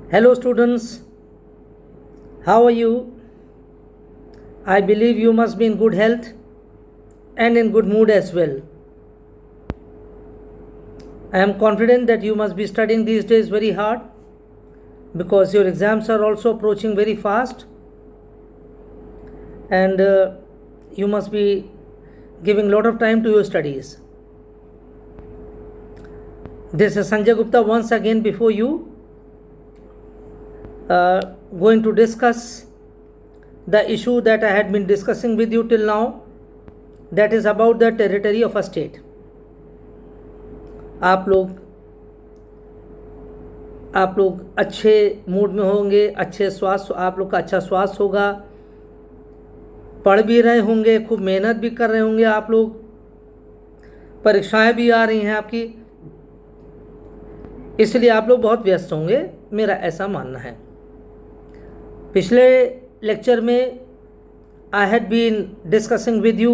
Hello students, how are you? I believe you must be in good health and in good mood as well. I am confident that you must be studying these days very hard because your exams are also approaching very fast and you must be giving a lot of time to your studies. This is Sanjay Gupta once again before you, going to discuss the issue that I had been discussing with you till now, that is about the territory of a state. आप लोग अच्छे mood में होंगे, अच्छे स्वास्थ्य, आप लोग का अच्छा स्वास्थ्य होगा, पढ़ भी रहे होंगे, खूब मेहनत भी कर रहे होंगे, आप लोग परीक्षाएं भी आ रही हैं आपकी, इसलिए आप लोग बहुत व्यस्त होंगे, मेरा ऐसा मानना है। पिछले लेक्चर में I had been discussing with you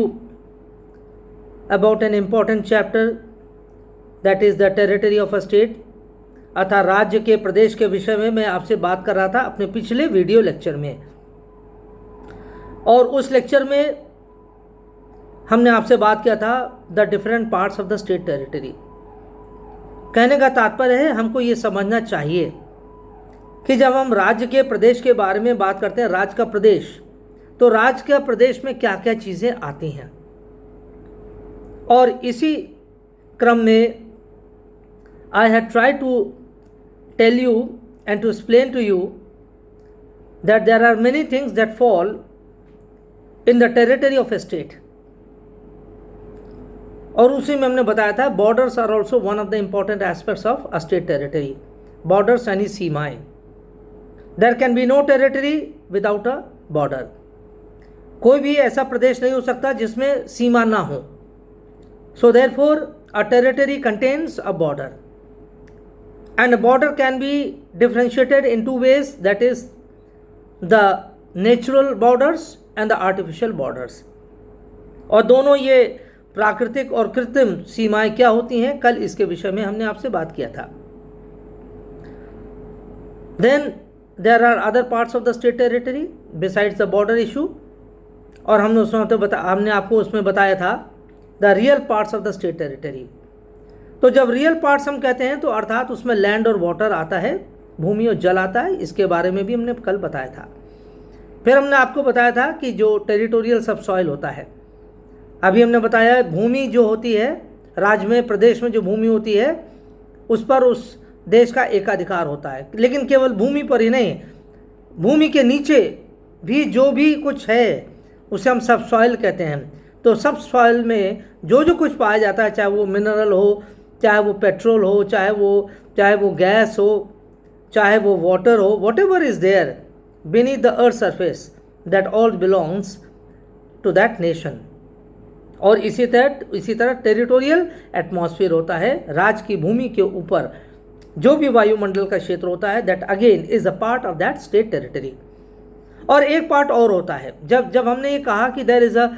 about an important chapter that is the territory of a state, अर्थात राज्य के प्रदेश के विषय में मैं आपसे बात कर रहा था अपने पिछले वीडियो लेक्चर में। और उस लेक्चर में हमने आपसे बात किया था the different parts of the state territory. कहने का तात्पर्य है हमको ये समझना चाहिए कि जब हम राज्य के प्रदेश के बारे में बात करते हैं, राज्य का प्रदेश, तो राज्य के प्रदेश में क्या क्या चीज़ें आती हैं। और इसी क्रम में I have try to tell you and to explain to you that there are many things that fall in the territory of a state. और उसी में हमने बताया था borders are also one of the important aspects of a state territory. Borders यानी सीमाएं। There can be no territory without a border. कोई भी ऐसा प्रदेश नहीं हो सकता जिसमें सीमा ना हो। So therefore a territory contains a border and a border can be differentiated in two ways, that is the natural borders and the artificial borders. और दोनों ये प्राकृतिक और कृत्रिम सीमाएं क्या होती हैं, कल इसके विषय में हमने आपसे बात किया था। Then there are other parts of the state territory besides the border issue, और हमने आपको उसमें बताया था the real parts of the state territory. तो जब रियल पार्ट्स हम कहते हैं तो अर्थात उसमें लैंड और वाटर आता है, भूमि और जल आता है, इसके बारे में भी हमने कल बताया था। फिर हमने आपको बताया था कि जो टेरिटोरियल सबसॉइल होता है, अभी हमने बताया भूमि जो होती है राज्य में, प्रदेश में जो भूमि होती है उस पर उस देश का एकाधिकार होता है। लेकिन केवल भूमि पर ही नहीं, भूमि के नीचे भी जो भी कुछ है उसे हम सबसॉइल कहते हैं। तो सबसॉइल में जो जो कुछ पाया जाता है, चाहे वो मिनरल हो, चाहे वो पेट्रोल हो, चाहे वो गैस हो, चाहे वो वाटर हो, whatever is there beneath the earth surface, that all belongs to that nation। और इसी तरह टेरिटोरियल एटमॉस्फेयर होता है, राज्य की भूमि के ऊपर जो भी वायुमंडल का क्षेत्र होता है, that again is a part of that state territory. और एक पार्ट और होता है, जब हमने ये कहा कि there is a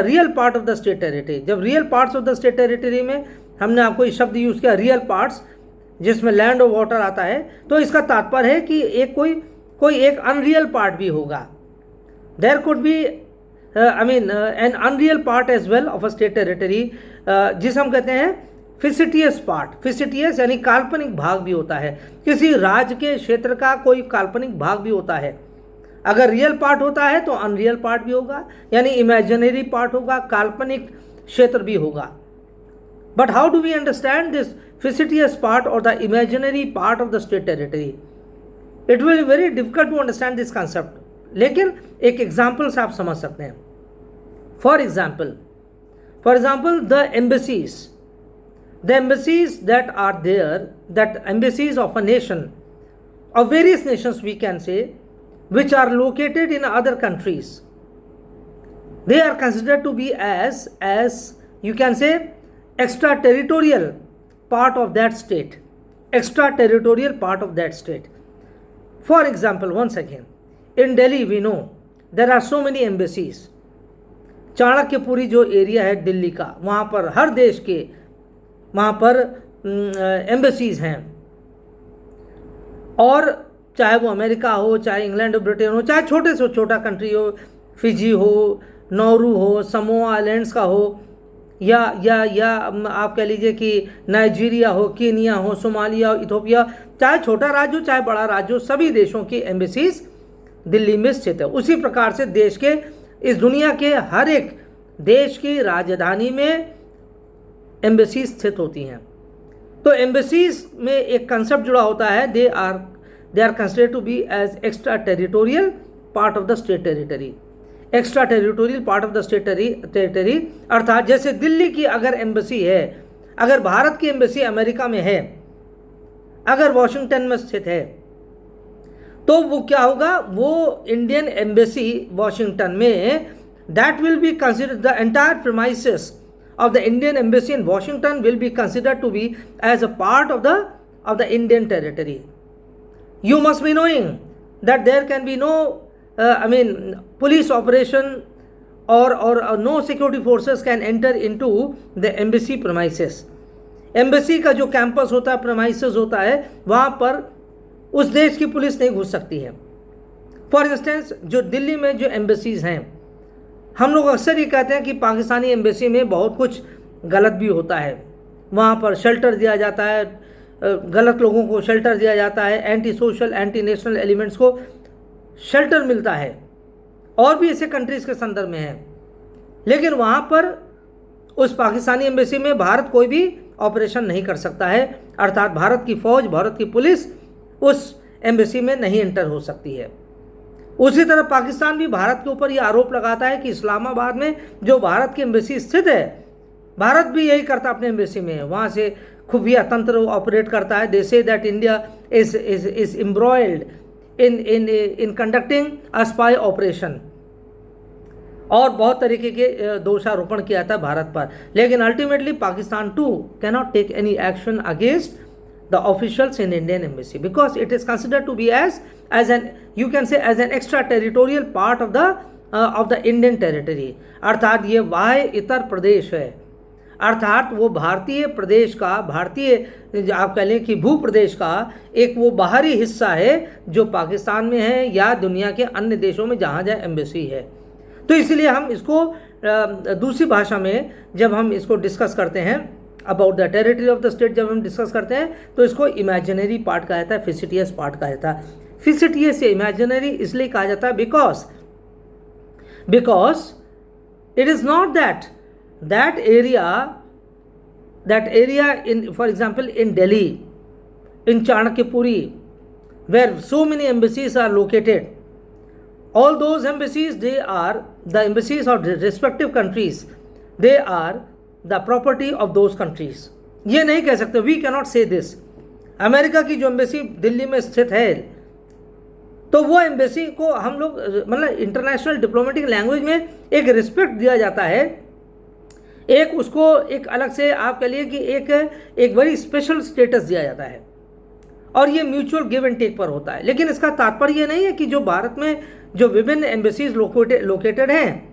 real part of the state territory, जब real parts of the state territory में हमने आपको ये शब्द यूज किया रियल पार्ट्स, जिसमें लैंड और वाटर आता है, तो इसका तात्पर्य है कि कोई एक अनरियल पार्ट भी होगा। There could be an unreal part as well of a state territory, जिसे हम कहते हैं फिसिटियस पार्ट। फिसिटियस यानी काल्पनिक भाग भी होता है, किसी राज्य के क्षेत्र का कोई काल्पनिक भाग भी होता है। अगर रियल पार्ट होता है तो अनरियल पार्ट भी होगा, यानी इमेजिनरी पार्ट होगा, काल्पनिक क्षेत्र भी होगा। But how do we understand this fictitious part or the imaginary part of the state territory? It will be very difficult to understand this concept, लेकिन एक एग्जाम्पल से आप समझ सकते हैं। For example the embassies that are there, that embassies of a nation, of various nations we can say, which are located in other countries, they are considered to be as you can say extraterritorial part of that state, extraterritorial part of that state. For example, once again, in Delhi we know there are so many embassies। Chanakyapuri जो area है दिल्ली का, वहाँ पर हर देश के वहाँ पर embassies हैं। और चाहे वो अमेरिका हो, चाहे इंग्लैंड और ब्रिटेन हो, चाहे छोटे से छोटा कंट्री हो, फिजी हो, नौरू हो, समोआ आइलैंड्स का हो, या आप कह लीजिए कि नाइजीरिया हो, कीनिया हो, सोमालिया हो, इथोपिया, चाहे छोटा राज्य हो चाहे बड़ा राज्य हो, सभी देशों की एम्बेसीज दिल्ली में स्थित है। उसी प्रकार से देश के, इस दुनिया के हर एक देश की राजधानी में एम्बेसीज स्थित होती हैं। तो एम्बेसीज में एक कंसेप्ट जुड़ा होता है, they are considered to be as extra territorial part of the state territory. Extra territorial part of the state territory अर्थात जैसे दिल्ली की अगर एम्बेसी है, अगर भारत की एम्बेसी अमेरिका में है, अगर वॉशिंगटन में स्थित है, तो वो क्या होगा, वो इंडियन एम्बेसी वॉशिंगटन में, that will be considered, the entire premises of the Indian embassy in Washington will be considered to be as a part of the Indian territory. You must be knowing that there can be no police operation or no security forces can enter into the embassy premises. Embassy का जो campus होता है, premises होता है, वहाँ पर उस देश की पुलिस नहीं घुस सकती है। फॉर इंस्टेंस जो दिल्ली में जो एम्बेसीज हैं, हम लोग अक्सर ये कहते हैं कि पाकिस्तानी एम्बेसी में बहुत कुछ गलत भी होता है। वहाँ पर शेल्टर दिया जाता है, गलत लोगों को शेल्टर दिया जाता है, anti social, anti national elements को शेल्टर मिलता है, और भी ऐसे कंट्रीज़ के संदर्भ में है। लेकिन वहाँ पर उस पाकिस्तानी एम्बेसी में भारत कोई भी ऑपरेशन नहीं कर सकता है, अर्थात भारत की फ़ौज, भारत की पुलिस उस एम्बेसी में नहीं एंटर हो सकती है। उसी तरह पाकिस्तान भी भारत के ऊपर यह आरोप लगाता है कि इस्लामाबाद में जो भारत की एम्बेसी स्थित है, भारत भी यही करता अपने एम्बेसी में, वहाँ से खुफिया तंत्र ऑपरेट करता है। They say that India is embroiled in conducting a spy operation, और बहुत तरीके के दोषारोपण किया था भारत पर। लेकिन ultimately Pakistan too cannot take any action against the officials in Indian embassy because it is considered to be as an, you can say, as an extraterritorial part of the Indian territory। अर्थात ये वाह्य इतर प्रदेश है, अर्थात वो भारतीय प्रदेश का, भारतीय आप कह लें कि भू प्रदेश का एक वो बाहरी हिस्सा है जो पाकिस्तान में है या दुनिया के अन्य देशों में जहाँ जहाँ एम्बेसी है। तो इसलिए हम इसको दूसरी भाषा में जब हम इसको डिस्कस करते हैं about the territory of the state, जब हम डिस्कस करते हैं तो इसको इमेजिनरी पार्ट कहा जाता है, फिसिटियस पार्ट कहा जाता है। फिसिटियस या इमेजिनरी इसलिए कहा जाता है because it is not that area in, for example in Delhi, in Chanakyapuri, where so many embassies are located, all those embassies, they are the embassies of the respective countries, they are the property of those countries। ये नहीं कह सकते, we cannot say this। America की जो embassy Delhi में स्थित है, तो वो एम्बेसी को हम लोग मतलब इंटरनेशनल डिप्लोमेटिक लैंग्वेज में एक रिस्पेक्ट दिया जाता है, एक उसको एक अलग से आप कह लिए कि एक वेरी स्पेशल स्टेटस दिया जाता है, और ये म्यूचुअल गिव एंड टेक पर होता है। लेकिन इसका तात्पर्य ये नहीं है कि जो भारत में जो विभिन्न एम्बेसीज लोकेटेड हैं,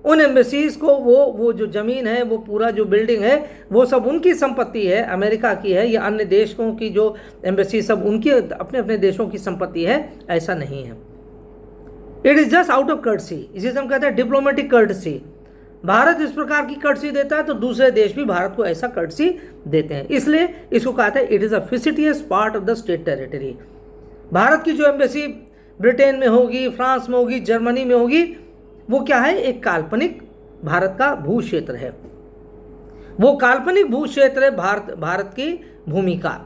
उन एम्बेसीज को वो जो ज़मीन है, वो पूरा जो बिल्डिंग है, वो सब उनकी संपत्ति है, अमेरिका की है या अन्य देशों की जो एम्बेसी सब उनकी अपने अपने देशों की संपत्ति है, ऐसा नहीं है। It is just out of courtesy, इसे हम कहते हैं डिप्लोमेटिक कर्टसी। भारत इस प्रकार की कर्टसी देता है तो दूसरे देश भी भारत को ऐसा कर्टसी देते हैं, इसलिए इसको कहते हैं it is a fictitious part of the state territory. Bharat की जो एम्बेसी ब्रिटेन में होगी, फ्रांस में होगी, जर्मनी में होगी, वो क्या है, एक काल्पनिक भारत का भू क्षेत्र है, वो काल्पनिक भू क्षेत्र है भारत की भूमि का।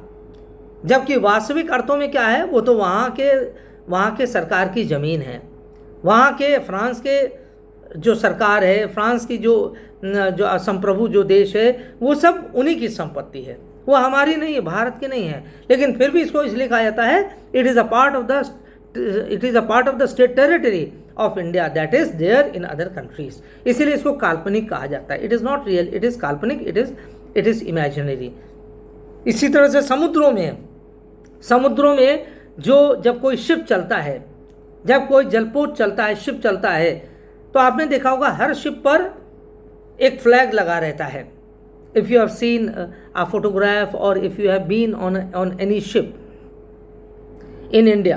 जबकि वास्तविक अर्थों में क्या है, वो तो वहाँ के सरकार की ज़मीन है, वहाँ के फ्रांस के जो सरकार है, फ्रांस की जो संप्रभु जो देश है, वो सब उन्हीं की संपत्ति है, वो हमारी नहीं है, भारत की नहीं है। लेकिन फिर भी इसको इसलिए कहा जाता है it is a part of the state territory of India that is there in other countries, इसलिए इसको काल्पनिक कहा जाता है। It is not real, it is काल्पनिक, इट इज़ इमेजिनरी। इसी तरह से समुद्रों में जब कोई शिप चलता है, जब कोई जलपोत चलता है, शिप चलता है, तो आपने देखा होगा हर शिप पर एक फ्लैग लगा रहता है। If you have seen a photograph और if you have been on any ship, in India,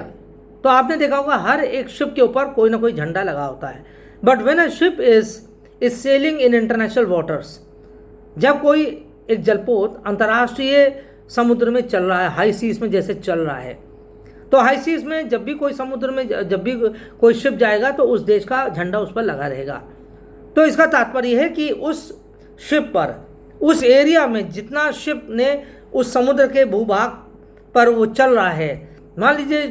तो आपने देखा होगा हर एक शिप के ऊपर कोई ना कोई झंडा लगा होता है। But when a ship is selling in international waters, जब कोई एक जलपोत अंतर्राष्ट्रीय समुद्र में चल रहा है, हाई सीज में जैसे चल रहा है, तो हाई सीज में जब भी कोई समुद्र में जब भी कोई शिप जाएगा तो उस देश का झंडा उस पर लगा रहेगा। तो इसका तात्पर्य है कि उस शिप पर, उस एरिया में जितना शिप ने उस समुद्र के भूभाग पर वो चल रहा है, मान लीजिए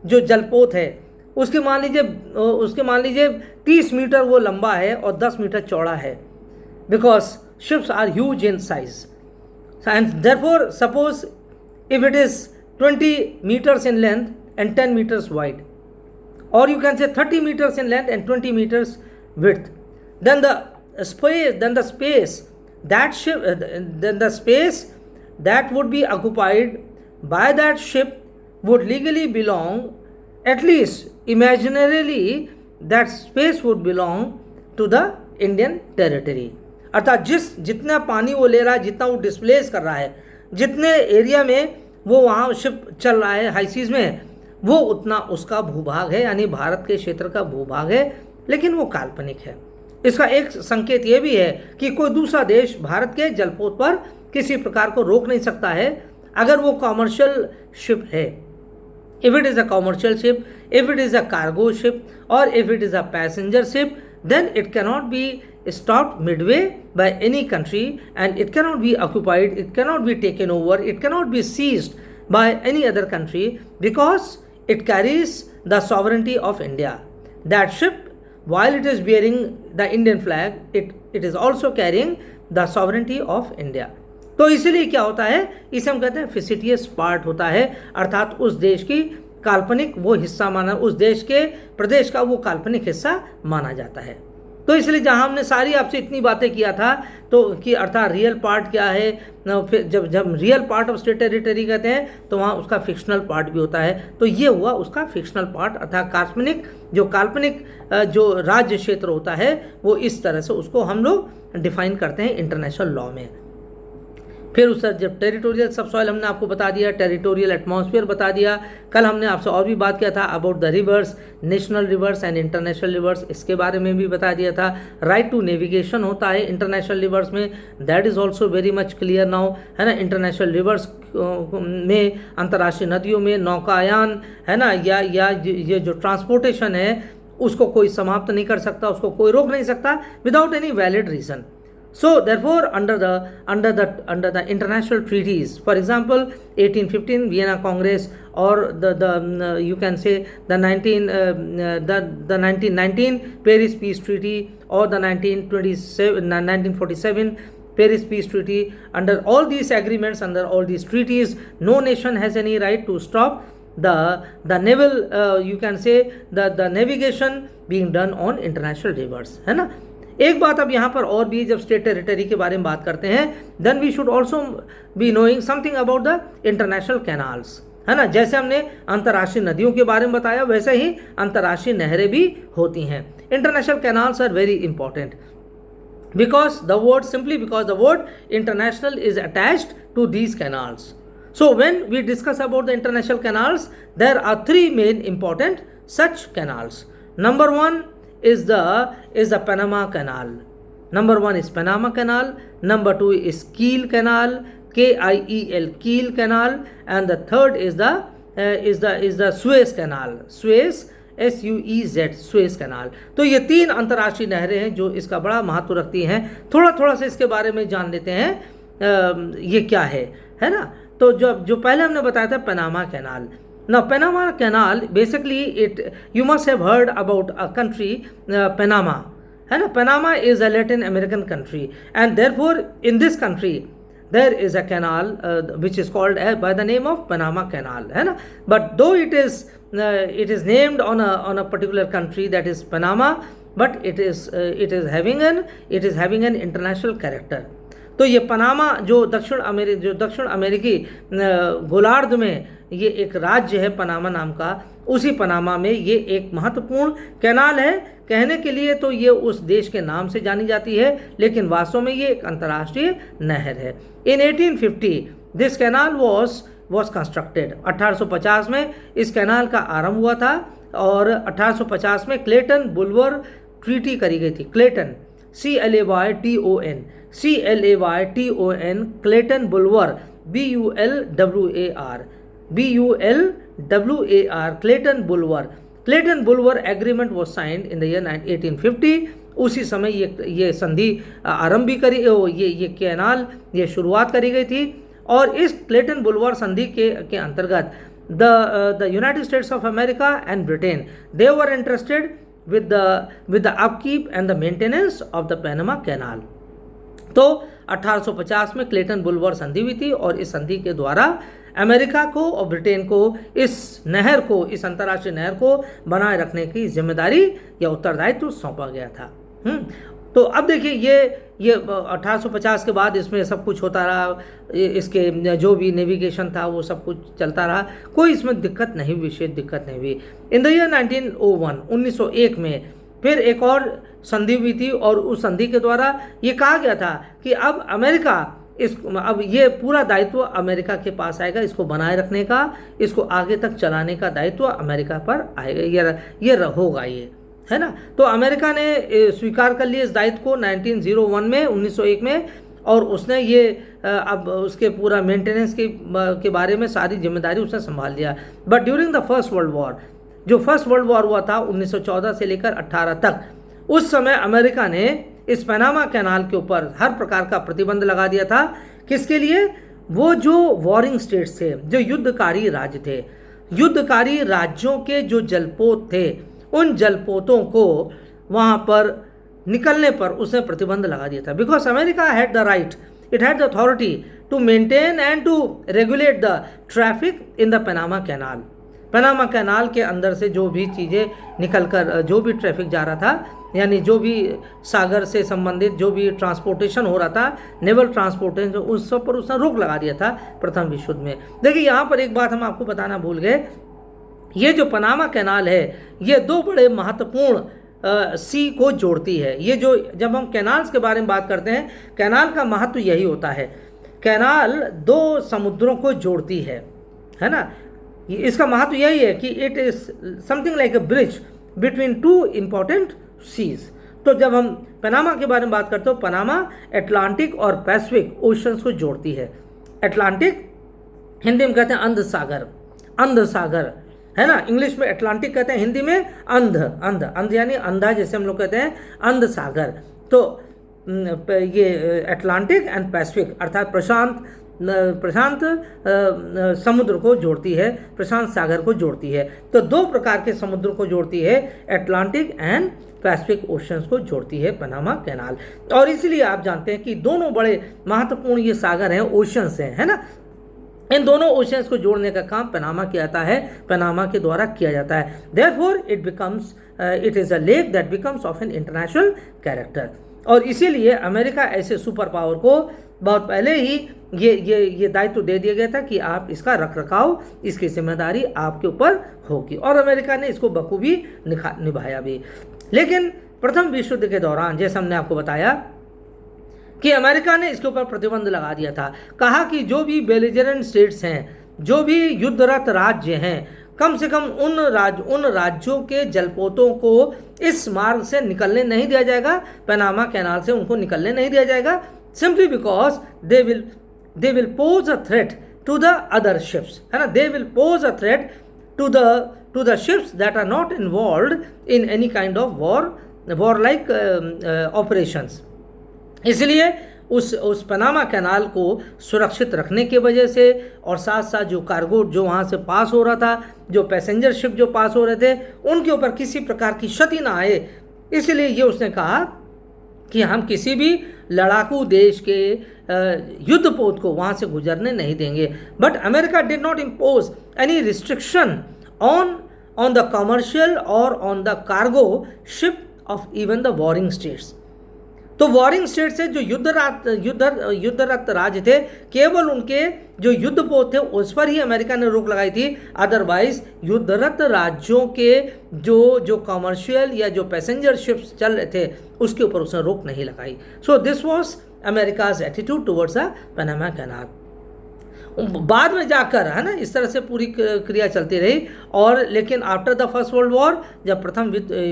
जो जलपोत है उसके मान लीजिए 30 मीटर वो लंबा है और 10 मीटर चौड़ा है, because ships are huge in size and therefore suppose if it is 20 meters in length and 10 meters wide, or you can say 30 meters in length and 20 meters width, then the space that would be occupied by that ship would legally belong, at least imaginarily that space would belong to the Indian territory। अर्थात जितना पानी वो ले रहा है, जितना वो displace कर रहा है, जितने एरिया में वो वहाँ शिप चल रहा है हाई सीज में, वो उतना उसका भूभाग है, यानी भारत के क्षेत्र का भूभाग है, लेकिन वो काल्पनिक है। इसका एक संकेत ये भी है कि कोई दूसरा देश भारत के जलपोत पर किसी प्रकार को रोक नहीं सकता है अगर वो कॉमर्शियल शिप है। If it is a commercial ship, if it is a cargo ship, और if it is a passenger ship, then it cannot be stopped midway by any country, and it cannot be occupied, it cannot be taken over, it cannot be seized by any other country, because it carries the sovereignty of India. That ship, while it is bearing the Indian flag, it is also carrying the sovereignty of India. तो इसीलिए क्या होता है, इसे हम कहते हैं फिसिटियस part होता है, अर्थात उस देश की काल्पनिक वो हिस्सा माना, उस देश के प्रदेश का वो काल्पनिक हिस्सा माना जाता है। तो इसलिए जहाँ हमने सारी आपसे इतनी बातें किया था, तो कि अर्थात रियल पार्ट क्या है, फिर जब real part of state territory कहते हैं तो वहाँ उसका फिक्शनल पार्ट भी होता है। तो ये हुआ उसका फिक्शनल पार्ट, अर्थात काल्पनिक जो राज्य क्षेत्र होता है, वो इस तरह से उसको हम लोग डिफाइन करते हैं इंटरनेशनल लॉ में। फिर उस जब टेरिटोरियल सबसॉइल हमने आपको बता दिया, टेरिटोरियल एटमॉस्फेयर बता दिया। कल हमने आपसे और भी बात किया था about the reverse, national reverse and international reverse, इसके बारे में भी बता दिया था। राइट टू नेविगेशन होता है इंटरनेशनल रिवर्स में, that is also very much clear now, है ना। इंटरनेशनल रिवर्स में, अंतर्राष्ट्रीय नदियों में नौकायान, है ना, या ये जो ट्रांसपोर्टेशन है उसको कोई समाप्त नहीं कर सकता, उसको कोई रोक नहीं सकता without any valid reason. So therefore, under the international treaties, for example, 1815 Vienna Congress, or the you can say the 1919 Paris Peace Treaty, or the 1947 Paris Peace Treaty, under all these agreements, under all these treaties, no nation has any right to stop the naval you can say the navigation being done on international rivers, है ना। एक बात अब यहाँ पर और भी, जब स्टेट टेरिटरी के बारे में बात करते हैं, then we should also be knowing something about the international canals, है ना। जैसे हमने अंतर्राष्ट्रीय नदियों के बारे में बताया, वैसे ही अंतर्राष्ट्रीय नहरें भी होती हैं। International canals are very important because the word international is attached to these canals. So when we discuss about the international canals, there are three main important such canals. Number one is the Panama Canal. Number one is Panama Canal. Number two is Kiel Canal, Kiel, Kiel Canal, and the third is the Suez Canal. Suez, SUEZ, Suez Canal. तो ये तीन अंतर्राष्ट्रीय नहरें हैं जो इसका बड़ा महत्व रखती हैं। थोड़ा सा इसके बारे में जान लेते हैं, ये क्या है ना। तो जो पहले हमने बताया था Panama canal. Now Panama Canal, basically you must have heard about a country, Panama. है ना. Panama is a Latin American country, and therefore in this country there is a canal which is called by the name of Panama Canal, है ना. But though it is named on a particular country, that is Panama, but it is having an international character. तो ये Panama जो दक्षिण अमेरिकी गोलार्ध में ये एक राज्य है पनामा नाम का, उसी पनामा में ये एक महत्वपूर्ण कैनाल है. कहने के लिए तो ये उस देश के नाम से जानी जाती है, लेकिन वास्तव में ये एक अंतर्राष्ट्रीय नहर है. इन 1850 this canal was was constructed. 1850 में इस कैनाल का आरंभ हुआ था और 1850 में क्लेटन बुलवर ट्रीटी करी गई थी। Clayton CLAYTON Clayton Bulwer BULWAR Clayton Bulwer agreement was signed in the year 1850। उसी समय ये संधि आरंभ भी करी, ये कैनाल ये शुरुआत करी गई थी। और इस क्लेटन बुलवर संधि के अंतर्गत the United states of America and Britain they were interested with the upkeep and the maintenance of the Panama Canal। तो 1850 में क्लेटन बुलवर संधि हुई थी और इस संधि के द्वारा अमेरिका को और ब्रिटेन को इस अंतर्राष्ट्रीय नहर को बनाए रखने की जिम्मेदारी या उत्तरदायित्व सौंपा गया था। तो अब देखिए ये 1850 के बाद इसमें सब कुछ होता रहा, इसके जो भी नेविगेशन था वो सब कुछ चलता रहा, कोई इसमें दिक्कत नहीं, विशेष दिक्कत नहीं हुई। इन द ईयर 1901 में फिर एक और संधि हुई थी और उस संधि के द्वारा ये कहा गया था कि अब अब ये पूरा दायित्व अमेरिका के पास आएगा, इसको बनाए रखने का, इसको आगे तक चलाने का दायित्व अमेरिका पर आएगा, ये होगा ये, है ना। तो अमेरिका ने स्वीकार कर लिया इस दायित्व को 1901 में और उसने ये अब उसके पूरा मेंटेनेंस के बारे में सारी जिम्मेदारी उसने संभाल लिया। But during the first world war, जो फर्स्ट वर्ल्ड वॉर हुआ था 1914 से लेकर 18 तक, उस समय अमेरिका ने इस पनामा कैनाल के ऊपर हर प्रकार का प्रतिबंध लगा दिया था। किसके लिए? वो जो वॉरिंग स्टेट्स थे, जो युद्धकारी राज्य थे, युद्धकारी राज्यों के जो जलपोत थे, उन जलपोतों को वहाँ पर निकलने पर उसने प्रतिबंध लगा दिया था। Because America had the right, it had the authority to maintain and to regulate the traffic in the Panama canal. Panama canal के अंदर से जो भी चीज़ें निकलकर जो भी ट्रैफिक जा रहा था, यानी जो भी सागर से संबंधित जो भी ट्रांसपोर्टेशन हो रहा था, नेवल ट्रांसपोर्टेशन, उस सब पर उसने रोक लगा दिया था प्रथम विश्व युद्ध में। देखिए यहाँ पर एक बात हम आपको बताना भूल गए, ये जो पनामा कैनाल है ये दो बड़े महत्वपूर्ण सी को जोड़ती है। ये जो जब हम कैनाल्स के बारे में बात करते हैं, कैनाल का महत्व यही होता है, कैनाल दो समुद्रों को जोड़ती है ना। इसका महत्व यही है कि it is something like a bridge between two important seas. तो जब हम पनामा के बारे में बात करते हो, पनामा अटलांटिक और पैसिफिक ओशंस को जोड़ती है। अटलांटिक हिंदी में कहते हैं अंध सागर, अंध सागर है ना, इंग्लिश में अटलांटिक कहते हैं, हिंदी में अंध, अंध अंध यानी अंधा, जैसे हम लोग कहते हैं अंध सागर। तो ये अटलांटिक एंड पैसिफिक अर्थात प्रशांत समुद्र को जोड़ती है, प्रशांत सागर को जोड़ती है। तो दो प्रकार के समुद्र को जोड़ती है, अटलांटिक एंड पैसिफिक ओशंस को जोड़ती है पनामा कैनाल। और इसलिए आप जानते हैं कि दोनों बड़े महत्वपूर्ण ये सागर हैं, ओशंस हैं, है ना। इन दोनों ओशंस को जोड़ने का काम पनामा किया जाता है, पनामा के द्वारा किया जाता है। Therefore it is a lake that becomes of an international character. और इसीलिए अमेरिका ऐसे सुपर पावर को बहुत पहले ही ये दायित्व दे दिया गया था कि आप इसका रखरखाव, इसकी जिम्मेदारी आपके ऊपर होगी, और अमेरिका ने इसको बखूबी निभाया भी। लेकिन प्रथम विश्व युद्ध के दौरान, जैसे हमने आपको बताया कि अमेरिका ने इसके ऊपर प्रतिबंध लगा दिया था, कहा कि जो भी बेलिजरेंट स्टेट्स हैं, जो भी युद्धरत राज्य हैं, कम से कम उन राज्यों के जलपोतों को इस मार्ग से निकलने नहीं दिया जाएगा, पनामा कैनाल से उनको निकलने नहीं दिया जाएगा, simply because they will pose a threat to the other ships, है ना। They will pose a threat to the ships that are not involved in any kind of war like operations. इसलिए उस पनामा कैनाल को सुरक्षित रखने की वजह से, और साथ साथ जो कार्गो जो वहाँ से पास हो रहा था, जो पैसेंजर शिप जो पास हो रहे थे, उनके ऊपर किसी प्रकार की क्षति ना आए, इसलिए ये उसने कहा कि हम किसी भी लड़ाकू देश के युद्धपोत को वहाँ से गुजरने नहीं देंगे। But America did not impose any restriction on the commercial और on the cargo ship of even the warring states. तो वॉरिंग स्टेट से जो युद्धरत राज्य थे, केवल उनके जो युद्धपोत थे उस पर ही अमेरिका ने रोक लगाई थी। अदरवाइज युद्धरत राज्यों के जो कमर्शियल या जो पैसेंजर शिप्स चल रहे थे उसके ऊपर उसने रोक नहीं लगाई। So this was America's attitude towards the Panama canal. बाद में जाकर, है ना, इस तरह से पूरी क्रिया चलती रही। और लेकिन after the first world war, जब प्रथम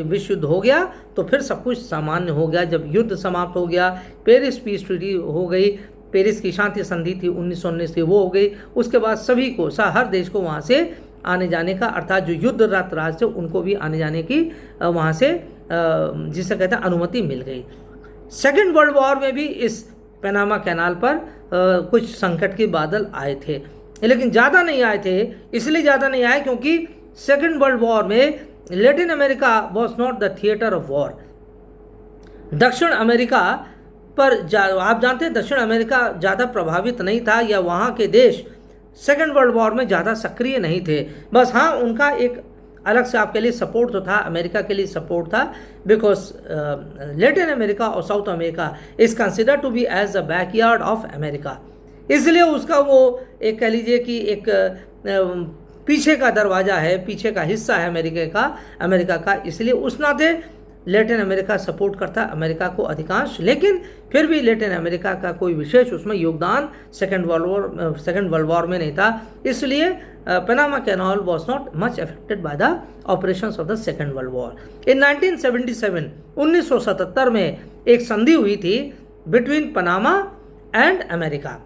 विश्व युद्ध हो गया तो फिर सब कुछ सामान्य हो गया। जब युद्ध समाप्त हो गया, पेरिस पीस ट्रीटी हो गई, पेरिस की शांति संधि थी 1919 की, वो हो गई। उसके बाद सभी को, हर देश को वहाँ से आने जाने का, अर्थात जो युद्धरत राज्य थे उनको भी आने जाने की वहाँ से जिसे कहते हैं अनुमति मिल गई। सेकेंड वर्ल्ड वॉर में भी इस पनामा कैनाल पर कुछ संकट के बादल आए थे, लेकिन ज़्यादा नहीं आए थे। इसलिए ज़्यादा नहीं आए क्योंकि सेकेंड वर्ल्ड वॉर में Latin America was not the theatre of war. दक्षिण अमेरिका पर आप जानते हैं दक्षिण अमेरिका ज़्यादा प्रभावित नहीं था, या वहाँ के देश सेकेंड वर्ल्ड वॉर में ज़्यादा सक्रिय नहीं थे। बस हाँ, उनका एक अलग से आपके लिए सपोर्ट तो था, अमेरिका के लिए सपोर्ट था, बिकॉज लैटिन अमेरिका और South America is consider to be as the backyard of America. इसलिए उसका वो एक कह लीजिए कि एक पीछे का दरवाज़ा है, पीछे का हिस्सा है अमेरिका का। इसलिए उस नाते लैटिन अमेरिका सपोर्ट करता है अमेरिका को अधिकांश, लेकिन फिर भी लैटिन अमेरिका का कोई विशेष उसमें योगदान सेकेंड वर्ल्ड वॉर में नहीं था। इसलिए Panama canal was not much affected by the operations of the second world war. In 1977 1977 में एक संधि हुई थी बिटवीन पनामा एंड अमेरिका।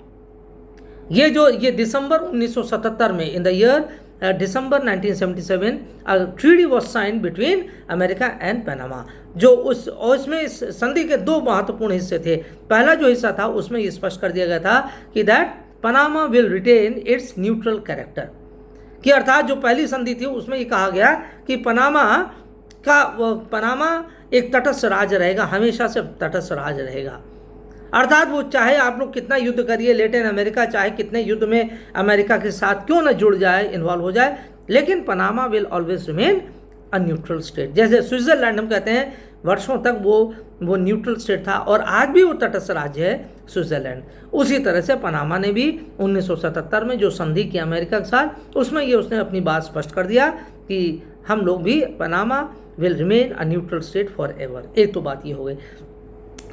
ये दिसंबर 1977 में, इन the year December 1977, a treaty was signed between America and Panama। जो उसमें इस संधि के दो महत्वपूर्ण हिस्से थे। पहला जो हिस्सा था उसमें ये स्पष्ट कर दिया गया था कि that Panama will retain its neutral character, कि अर्थात जो पहली संधि थी उसमें ये कहा गया कि पनामा एक तटस्थ राज्य रहेगा, हमेशा से तटस्थ राज्य रहेगा। अर्थात वो चाहे आप लोग कितना युद्ध करिए, लैटिन अमेरिका चाहे कितने युद्ध में अमेरिका के साथ क्यों न जुड़ जाए, इन्वॉल्व हो जाए, लेकिन Panama will always remain a neutral state. जैसे स्विट्जरलैंड हम कहते हैं, वर्षों तक वो न्यूट्रल स्टेट था और आज भी वो तटस्थ राज्य है स्विट्जरलैंड। उसी तरह से पनामा ने भी 1977 में जो संधि की अमेरिका के साथ, उसमें ये उसने अपनी बात स्पष्ट कर दिया कि हम लोग भी, Panama will remain a neutral state for ever. एक तो बात ये हो गई।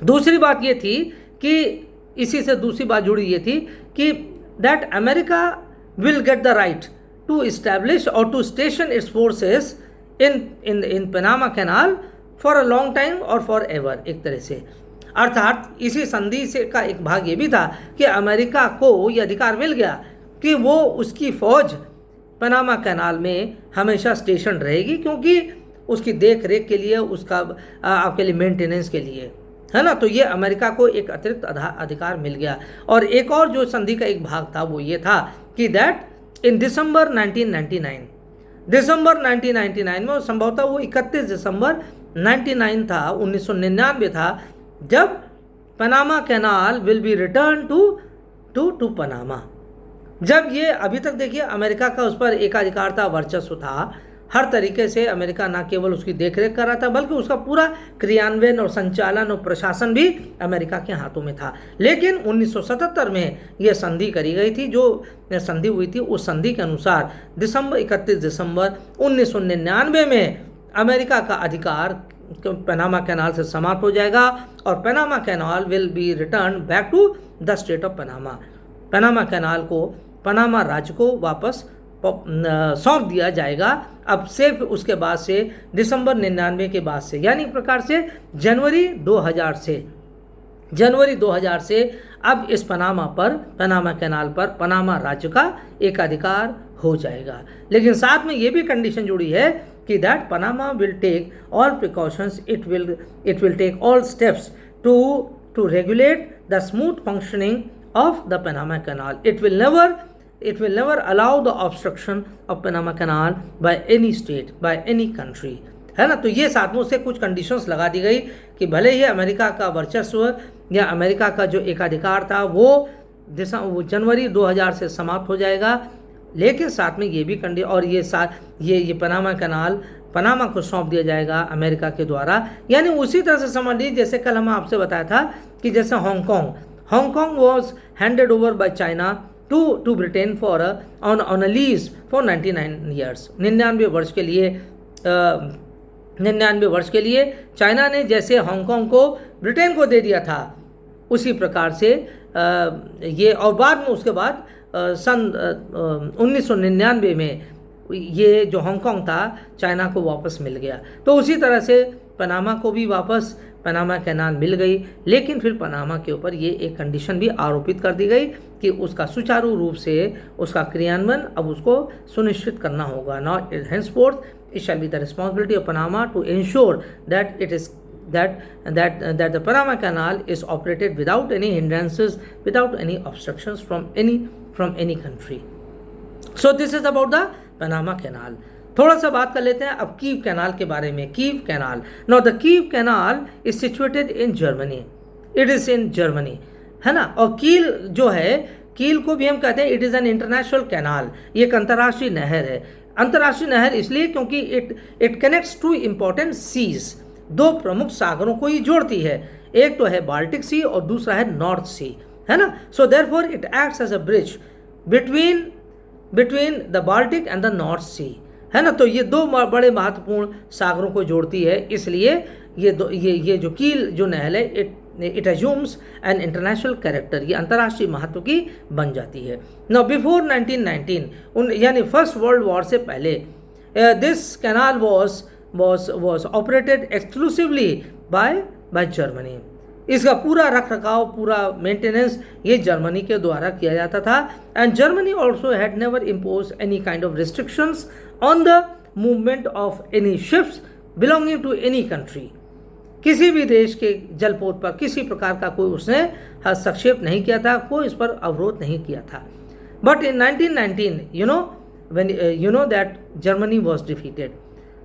दूसरी बात ये थी कि इसी से दूसरी बात जुड़ी ये थी कि that America will get the right to establish और to station its forces in Panama canal for a long time और फॉर एवर, एक तरह से। अर्थात इसी संधि से का एक भाग ये भी था कि अमेरिका को ये अधिकार मिल गया कि वो उसकी फौज पनामा कैनाल में हमेशा स्टेशन रहेगी, क्योंकि उसकी देख रेख के लिए, उसका आपके लिए मेंटेनेंस के लिए, है ना। तो ये अमेरिका को एक अतिरिक्त अधिकार मिल गया। और एक और जो संधि का एक भाग था वो ये था कि दैट इन दिसंबर 1999 में, संभवतः वो 31 दिसंबर 99 था, 1999 था, जब Panama canal will be return to Panama. जब ये, अभी तक देखिए अमेरिका का उस पर एकाधिकार था, वर्चस्व था, हर तरीके से अमेरिका ना केवल उसकी देखरेख कर रहा था बल्कि उसका पूरा क्रियान्वयन और संचालन और प्रशासन भी अमेरिका के हाथों में था। लेकिन 1977 में यह संधि करी गई थी, जो संधि हुई थी उस संधि के अनुसार 31 दिसंबर 1999 में अमेरिका का अधिकार पनामा कैनाल से समाप्त हो जाएगा और Panama canal will be return back to the state of Panama. Panama canal को, पनामा राज्य को वापस सौंप दिया जाएगा अब सिर्फ उसके बाद से, दिसंबर 99 के बाद से, यानी एक प्रकार से जनवरी 2000 से अब इस पनामा कैनाल पर पनामा राज्य का एकाधिकार हो जाएगा। लेकिन साथ में ये भी कंडीशन जुड़ी है कि that Panama will take all precautions, it will take all steps to regulate the smooth functioning of the Panama canal. It will never allow the obstruction of Panama Canal by any state, by any country, है ना। तो ये साथ में उससे कुछ conditions लगा दी गई कि भले ही अमेरिका का वर्चस्व या अमेरिका का जो एकाधिकार था वो जनवरी 2000 से समाप्त हो जाएगा, लेकिन साथ में ये भी और ये पनामा कैनाल पनामा को सौंप दिया जाएगा अमेरिका के द्वारा। यानी उसी तरह से समझ लीजिए जैसे कल हम आपसे बताया था कि जैसे Hong Kong was handed over by China to Britain for on a lease for 99 years, 99 वर्ष के लिए चाइना ने जैसे हांगकांग को ब्रिटेन को दे दिया था, उसी प्रकार से ये, और बाद में उसके बाद सन 1999 में ये जो हांगकांग था चाइना को वापस मिल गया। तो उसी तरह से पनामा को भी वापस पनामा कैनाल मिल गई, लेकिन फिर पनामा के ऊपर ये एक कंडीशन भी आरोपित कर दी गई कि उसका सुचारू रूप से उसका क्रियान्वयन अब उसको सुनिश्चित करना होगा। Now henceforth it shall be the responsibility of Panama to ensure that it is that the Panama Canal is operated without any hindrances, without any obstructions from any country. So this is about the Panama Canal. थोड़ा सा बात कर लेते हैं अब Kyiv canal के बारे में। Kyiv canal, now the Kyiv canal is situated in Germany, it is in Germany, है ना। और कील जो है, कील को भी हम कहते हैं it is an international canal, ये एक अंतर्राष्ट्रीय नहर है। अंतर्राष्ट्रीय नहर इसलिए क्योंकि it connects to important seas, दो प्रमुख सागरों को ये जोड़ती है, एक तो है बाल्टिक सी और दूसरा है नॉर्थ सी, है ना। So therefore it acts as a bridge between the Baltic and the North Sea, है ना। तो ये दो बड़े महत्वपूर्ण सागरों को जोड़ती है, इसलिए ये जो कील जो नहर है it assumes an international character, ये अंतर्राष्ट्रीय महत्व की बन जाती है। नाउ बिफोर 1919 यानी फर्स्ट वर्ल्ड वॉर से पहले this canal was operated exclusively by Germany. इसका पूरा रख रखाव, पूरा मेंटेनेंस ये जर्मनी के द्वारा किया जाता था। And Germany also had never impose any kind of restrictions on the movement of any ships belonging to any country. किसी भी देश के जलपोत पर किसी प्रकार का कोई उसने हस्तक्षेप नहीं किया था, कोई इस पर अवरोध नहीं किया था। But in 1919 you know that Germany was defeated,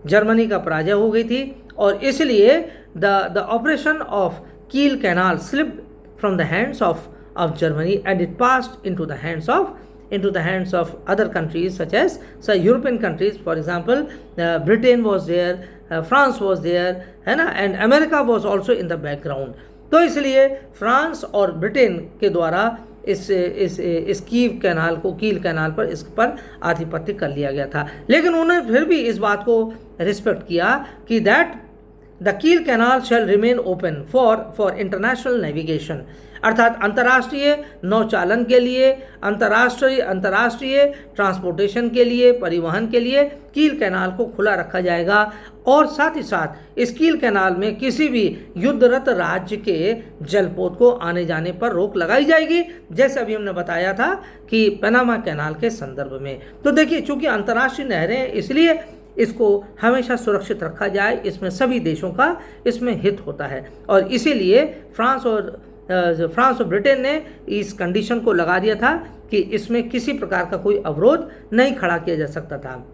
Germany का पराजय हो गई थी, और इसलिए the operation of Kiel canal slipped from the hands of Germany and it passed into the hands of other countries such as European countries. For example, Britain was there, France was there, है ना, and America was also in the background. तो इसलिए France और Britain के द्वारा इस कील canal पर इस पर आधिपत्य कर लिया गया था। लेकिन उन्होंने फिर भी इस बात को रिस्पेक्ट किया कि that the Kiel canal shall remain open for international navigation, अर्थात अंतर्राष्ट्रीय नौचालन के लिए, अंतर्राष्ट्रीय ट्रांसपोर्टेशन के लिए, परिवहन के लिए कील कैनाल को खुला रखा जाएगा। और साथ ही साथ इस कील कैनाल में किसी भी युद्धरत राज्य के जलपोत को आने जाने पर रोक लगाई जाएगी, जैसे अभी हमने बताया था कि पनामा कैनाल के संदर्भ में। तो देखिए, चूंकि अंतर्राष्ट्रीय नहरें, इसलिए इसको हमेशा सुरक्षित रखा जाए, इसमें सभी देशों का इसमें हित होता है। और इसीलिए फ्रांस और ब्रिटेन ने इस कंडीशन को लगा दिया था कि इसमें किसी प्रकार का कोई अवरोध नहीं खड़ा किया जा सकता था।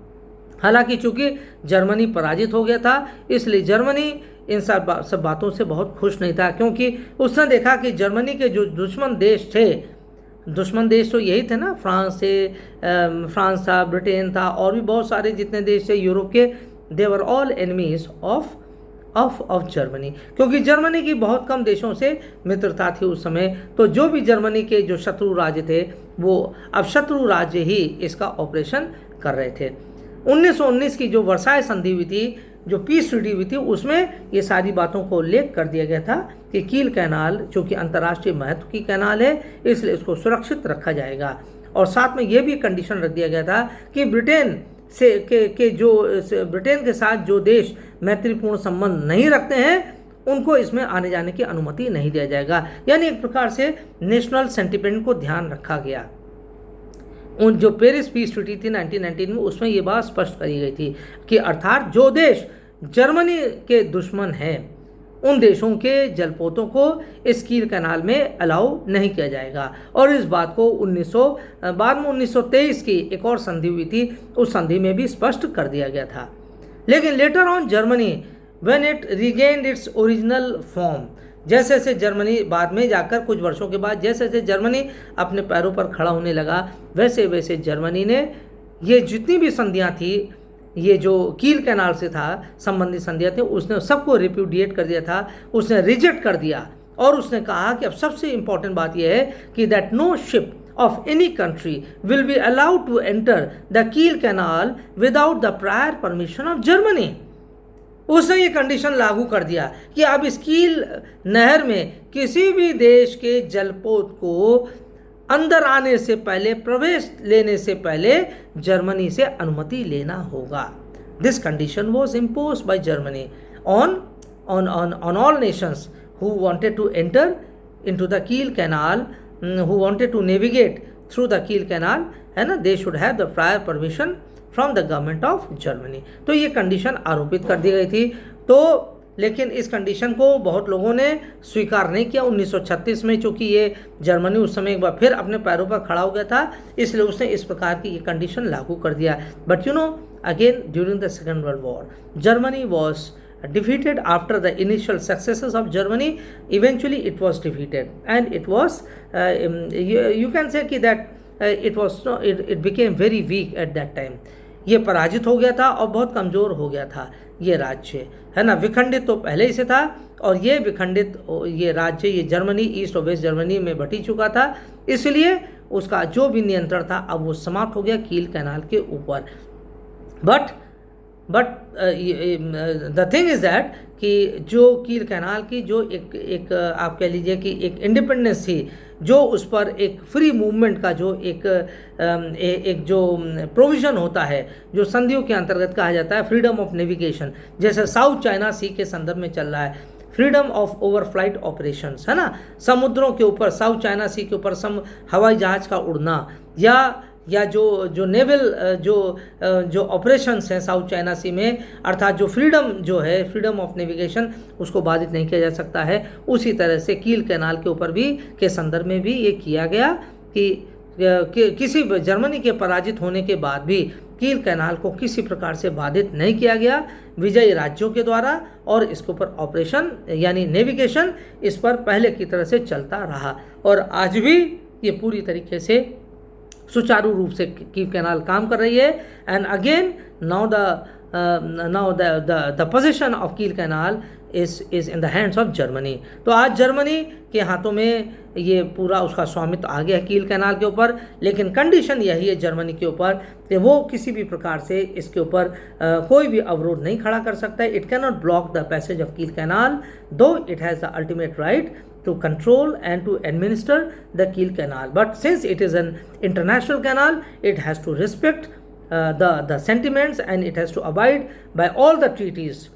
हालांकि चूंकि जर्मनी पराजित हो गया था, इसलिए जर्मनी इन सब बातों से बहुत खुश नहीं था, क्योंकि उसने देखा कि जर्मनी के जो दुश्मन देश तो यही थे ना, फ्रांस था, ब्रिटेन था, और भी बहुत सारे जितने देश थे यूरोप के, they were all enemies of Germany, क्योंकि जर्मनी की बहुत कम देशों से मित्रता थी उस समय। तो जो भी जर्मनी के जो शत्रु राज्य थे, वो अब शत्रु राज्य ही इसका ऑपरेशन कर रहे थे। 1919 की जो वर्साय संधि हुई थी, जो पीस ट्रीटी हुई थी, उसमें ये सारी बातों को उल्लेख कर दिया गया था कि कील कैनाल चूँकि अंतर्राष्ट्रीय महत्व की कैनाल है, इसलिए इसको सुरक्षित रखा जाएगा। और साथ में ये भी कंडीशन रख दिया गया था कि ब्रिटेन के साथ जो देश मैत्रीपूर्ण संबंध नहीं रखते हैं, उनको इसमें आने जाने की अनुमति नहीं दिया जाएगा। यानी एक प्रकार से नेशनल सेंटिमेंट को ध्यान रखा गया। उन जो पेरिस पीस ट्रीटी थी 1919 में, उसमें ये बात स्पष्ट करी गई थी कि अर्थात जो देश जर्मनी के दुश्मन हैं, उन देशों के जलपोतों को इस कील कैनाल में अलाउ नहीं किया जाएगा। और इस बात को बाद में 1923 की एक और संधि हुई थी, उस संधि में भी स्पष्ट कर दिया गया था। लेकिन later on Germany when it regained its original form, जैसे जैसे जर्मनी बाद में जाकर कुछ वर्षों के बाद जैसे जैसे जर्मनी अपने पैरों पर खड़ा होने लगा, वैसे वैसे जर्मनी ने ये जितनी भी संधियाँ थी, ये जो कील कैनाल से था संबंधित संधियाँ थी, उसने सबको रिप्यूडिएट कर दिया था, उसने रिजेक्ट कर दिया। और उसने कहा कि अब सबसे इम्पॉर्टेंट बात यह है कि that no ship of any country will be allowed to enter the Kiel Canal without the prior permission of Germany. उसने ये कंडीशन लागू कर दिया कि अब इस कील नहर में किसी भी देश के जलपोत को अंदर आने से पहले, प्रवेश लेने से पहले जर्मनी से अनुमति लेना होगा। This condition was impose by Germany on all nations who wanted to enter into the Kiel Canal, who wanted to navigate through the Kiel Canal, है ना, they should have the prior permission from the government of Germany। तो ये condition आरोपित कर दी गई थी। तो लेकिन इस कंडीशन को बहुत लोगों ने स्वीकार नहीं किया। 1936 में चूंकि ये जर्मनी उस समय एक बार फिर अपने पैरों पर खड़ा हो गया था, इसलिए उसने इस प्रकार की ये कंडीशन लागू कर दिया। But you know, again during the second world war Germany was defeated after the initial successes of Germany. Eventually it was defeated and it was you can say कि that it became very weak at that time। ये पराजित हो गया था और बहुत कमज़ोर हो गया था ये राज्य, है ना। विखंडित तो पहले ही से था और ये विखंडित ये राज्य, ये जर्मनी ईस्ट और वेस्ट जर्मनी में बटी चुका था, इसलिए उसका जो भी नियंत्रण था अब वो समाप्त हो गया कील कैनाल के ऊपर। But the thing is that कि जो कील कैनाल की जो एक आप कह लीजिए कि एक इंडिपेंडेंस थी, जो उस पर एक फ्री मूवमेंट का जो एक जो प्रोविज़न होता है, जो संधियों के अंतर्गत कहा जाता है फ्रीडम ऑफ नेविगेशन, जैसे साउथ चाइना सी के संदर्भ में चल रहा है, फ्रीडम ऑफ ओवरफ्लाइट ऑपरेशंस, है ना, समुद्रों के ऊपर, साउथ चाइना सी के ऊपर हवाई जहाज़ का उड़ना, या जो नेवल जो ऑपरेशंस हैं साउथ चाइना सी में, अर्थात जो फ्रीडम जो है, फ्रीडम ऑफ नेविगेशन, उसको बाधित नहीं किया जा सकता है। उसी तरह से कील कैनाल के ऊपर भी के संदर्भ में भी ये किया गया कि किसी जर्मनी के पराजित होने के बाद भी कील कैनाल को किसी प्रकार से बाधित नहीं किया गया विजयी राज्यों के द्वारा, और इसके ऊपर ऑपरेशन यानी नेविगेशन इस पर पहले की तरह से चलता रहा और आज भी ये पूरी तरीके से सुचारू रूप से कील कैनाल काम कर रही है। And again now the position of Kiel canal is in the hands of Germany. तो आज जर्मनी के हाथों में ये पूरा उसका स्वामित्व आ गया कील कैनाल के ऊपर, लेकिन कंडीशन यही है जर्मनी के ऊपर कि वो किसी भी प्रकार से इसके ऊपर कोई भी अवरोध नहीं खड़ा कर सकता है। It can not block the passage of Kiel canal, दो it has the ultimate right to control and to administer the Kiel Canal. But since it is an international canal, it has to respect the sentiments and it has to abide by all the treaties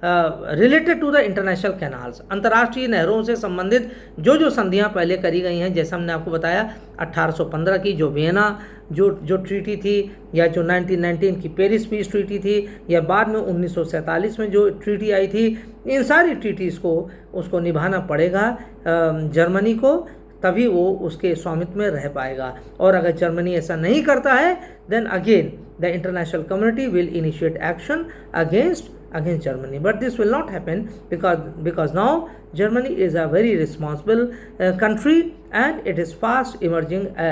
related to the international canals. अंतर्राष्ट्रीय नहरों से संबंधित जो संधियां पहले करी गई हैं, जैसा हमने आपको बताया 1815 की जो वियना जो ट्रीटी थी, या जो 1919 की पेरिस पीस ट्रीटी थी, या बाद में 1947 में जो ट्रीटी आई थी, इन सारी ट्रीटीज़ को उसको निभाना पड़ेगा जर्मनी को, तभी वो उसके स्वामित्व में रह पाएगा। और अगर जर्मनी ऐसा नहीं करता है, then again the international community will initiate action against Germany. But this will not happen because now Germany is a very responsible country and it is fast emerging as